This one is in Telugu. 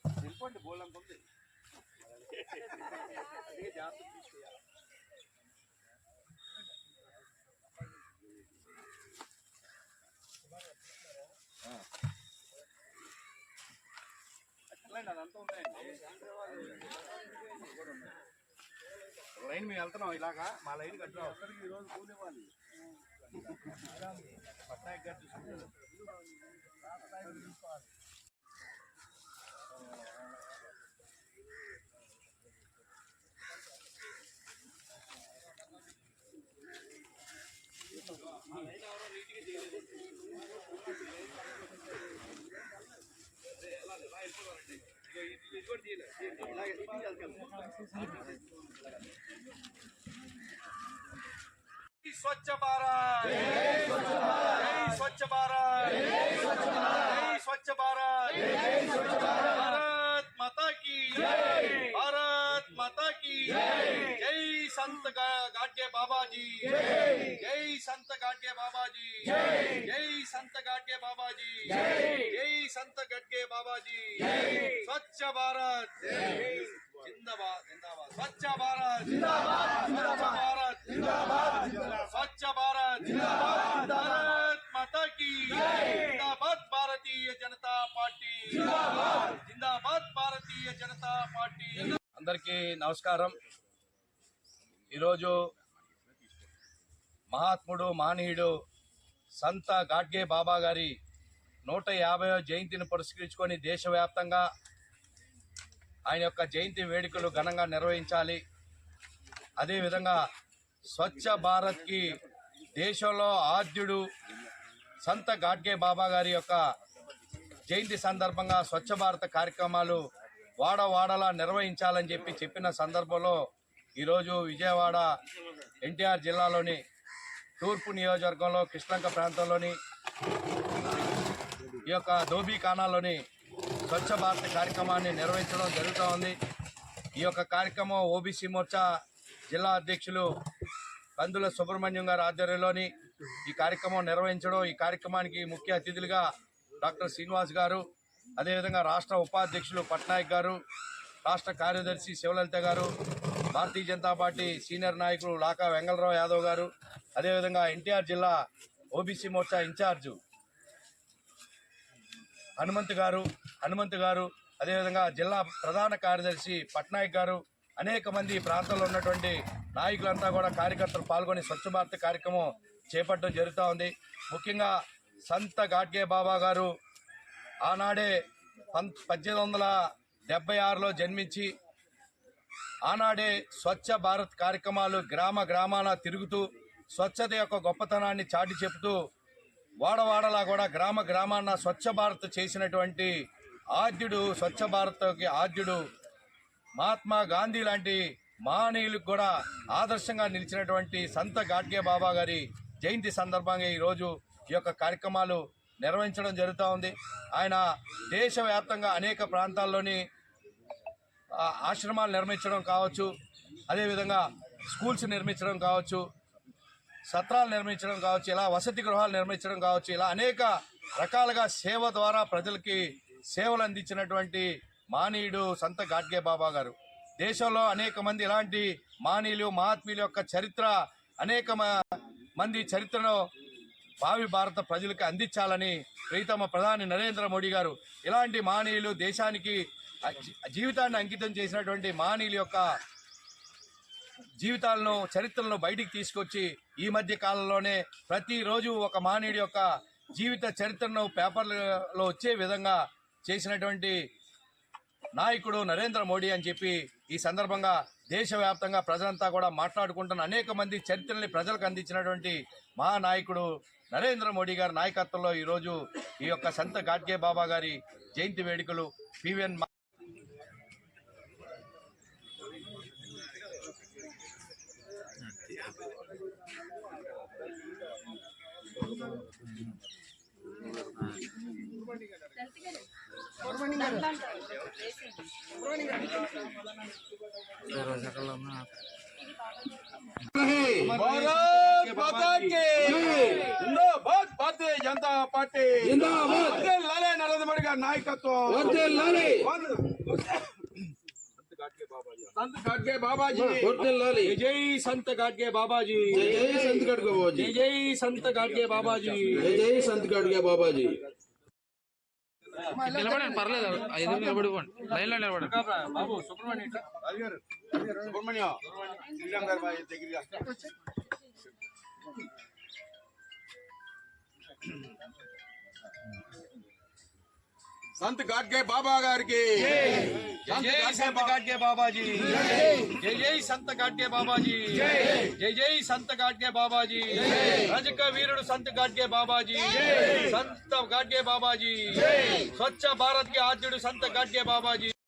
వెళ్ళిపోండి బోల్డ్ ఉంది అదే జాగ్రత్త తీసుకురా అదంతా ఉంటాయండి లైన్ మేము వెళ్తున్నాం ఇలాగా మా లైన్ కట్టినా ఒక్కరికి ఈరోజు కూలివ్వాలి పట్నాయక్ గారు చూసుకుంటారు स्वच्छ भारत स्वच्छ भारत स्वच्छ भारत भारत माता की भारत माता की जय संत गाडगे बाबा जी जय संत गाडगे बाबा जी जय संत गाडगे बाबा जी जय संत गाडगे बाबा जी स्वच्छ भारत जिंदाबाद जिंदाबाद स्वच्छ भारत जिंदाबाद स्वच्छ भारत जिंदाबाद स्वच्छ भारत जिंदाबाद भारत माता की जिंदाबाद भारतीय जनता पार्टी जिंदाबाद जिंदाबाद भारतीय जनता पार्टी అందరికీ నమస్కారం ఈరోజు మహాత్ముడు మానీయుడు సంత గాడ్గే బాబా గారి 150వ జయంతిని పురస్కరించుకొని దేశవ్యాప్తంగా ఆయన యొక్క జయంతి వేడుకలు ఘనంగా నిర్వహించాలి. అదేవిధంగా స్వచ్ఛ భారత్కి దేశంలో ఆద్యుడు సంత గాడ్గే బాబా గారి యొక్క జయంతి సందర్భంగా స్వచ్ఛ భారత్ కార్యక్రమాలు వాడవాడలా నిర్వహించాలని చెప్పిన సందర్భంలో ఈరోజు విజయవాడ ఎన్టీఆర్ జిల్లాలోని తూర్పు నియోజకవర్గంలో కృష్ణంక ప్రాంతంలోని ఈ యొక్క ధోబీ ఖానాలోని స్వచ్ఛ భారత్ కార్యక్రమాన్ని నిర్వహించడం జరుగుతూ ఉంది. ఈ యొక్క కార్యక్రమం ఓబీసీ మోర్చా జిల్లా అధ్యక్షులు కందుల సుబ్రహ్మణ్యం గారి ఆధ్వర్యంలోని ఈ కార్యక్రమం నిర్వహించడం, ఈ కార్యక్రమానికి ముఖ్య అతిథులుగా డాక్టర్ శ్రీనివాస్ గారు, అదేవిధంగా రాష్ట్ర ఉపాధ్యక్షులు పట్నాయక్ గారు, రాష్ట్ర కార్యదర్శి శివలలిత గారు, భారతీయ జనతా పార్టీ సీనియర్ నాయకులు లాకా వెంగళరావు యాదవ్ గారు, అదేవిధంగా ఎన్టీఆర్ జిల్లా ఓబీసీ మోర్చా ఇన్ఛార్జు హనుమంత్ గారు అదేవిధంగా జిల్లా ప్రధాన కార్యదర్శి పట్నాయక్ గారు, అనేక మంది ప్రాంతంలో ఉన్నటువంటి నాయకులంతా కూడా కార్యకర్తలు పాల్గొని స్వచ్ఛ భారత్ కార్యక్రమం చేపట్టడం జరుగుతూ ఉంది. ముఖ్యంగా సంత గాడ్గే బాబా గారు ఆనాడే 1876లో జన్మించి ఆనాడే స్వచ్ఛ భారత్ కార్యక్రమాలు గ్రామాన తిరుగుతూ స్వచ్ఛత యొక్క గొప్పతనాన్ని చాటి చెబుతూ వాడవాడలా కూడా గ్రామాన స్వచ్ఛ భారత్ చేసినటువంటి ఆద్యుడు, స్వచ్ఛ భారత్కి ఆద్యుడు మహాత్మా గాంధీ లాంటి మహనీయులకు కూడా ఆదర్శంగా నిలిచినటువంటి సంత గాడ్గే బాబా గారి జయంతి సందర్భంగా ఈరోజు ఈ యొక్క కార్యక్రమాలు నిర్వహించడం జరుగుతూ ఉంది. ఆయన దేశవ్యాప్తంగా అనేక ప్రాంతాల్లోని ఆశ్రమాలు నిర్మించడం కావచ్చు, అదేవిధంగా స్కూల్స్ నిర్మించడం కావచ్చు, సత్రాలు నిర్మించడం కావచ్చు, ఇలా వసతి గృహాలు నిర్మించడం కావచ్చు, ఇలా అనేక రకాలుగా సేవ ద్వారా ప్రజలకి సేవలు అందించినటువంటి మానీయుడు సంత గాడ్గే బాబా గారు. దేశంలో అనేక మంది ఇలాంటి మానీయులు మహాత్ముల యొక్క చరిత్ర, అనేక మంది చరిత్రను భావి భారత ప్రజలకు అందించాలని ప్రీతమ ప్రధాని నరేంద్ర మోడీ గారు ఇలాంటి మానీయులు దేశానికి జీవితాన్ని అంకితం చేసినటువంటి మానీయుల యొక్క జీవితాలను, చరిత్రలను బయటికి తీసుకొచ్చి ఈ మధ్య కాలంలోనే ప్రతిరోజు ఒక మానవుడి యొక్క జీవిత చరిత్రను పేపర్లలో వచ్చే విధంగా చేసినటువంటి నాయకుడు నరేంద్ర మోడీ అని చెప్పి ఈ సందర్భంగా దేశవ్యాప్తంగా ప్రజలంతా కూడా మాట్లాడుకుంటున్న అనేక మంది చరిత్రని ప్రజలకు అందించినటువంటి మహానాయకుడు నరేంద్ర మోడీ గారి నాయకత్వంలో ఈరోజు ఈ యొక్క సంత గాడ్గే బాబా గారి జయంతి వేడుకలు పివిఎన్ भारत माता की जिंदाबाद भारतीय जनता पार्टी जिंदाबाद लाले नरेंद्र मोदी का नायकत्व संत गाडगे बाबा जी जय जय संत गाडगे बाबा जी जय जय संत गाडगे बाबा जी जय जय संत गाडगे बाबा जी जय जय संत गाडगे बाबा जी నిలబడండి పర్లేదు 5 నిలబడిపోండి లైన్ లో నిలబడండి బాబు సుబ్రహ్మణ్యం శ్రీలంక దగ్గర संत गाडगे बाबा गाరికి जय संत गाडगे बाबा जी जय जय संत गाडगे बाबा जी जय जय संत गाडगे बाबा जी रजक वीरुడు संत गाडगे बाबा जी संत गाडगे बाबा जी स्वच्छ भारत के आद्युడు संत गाडगे बाबा जी।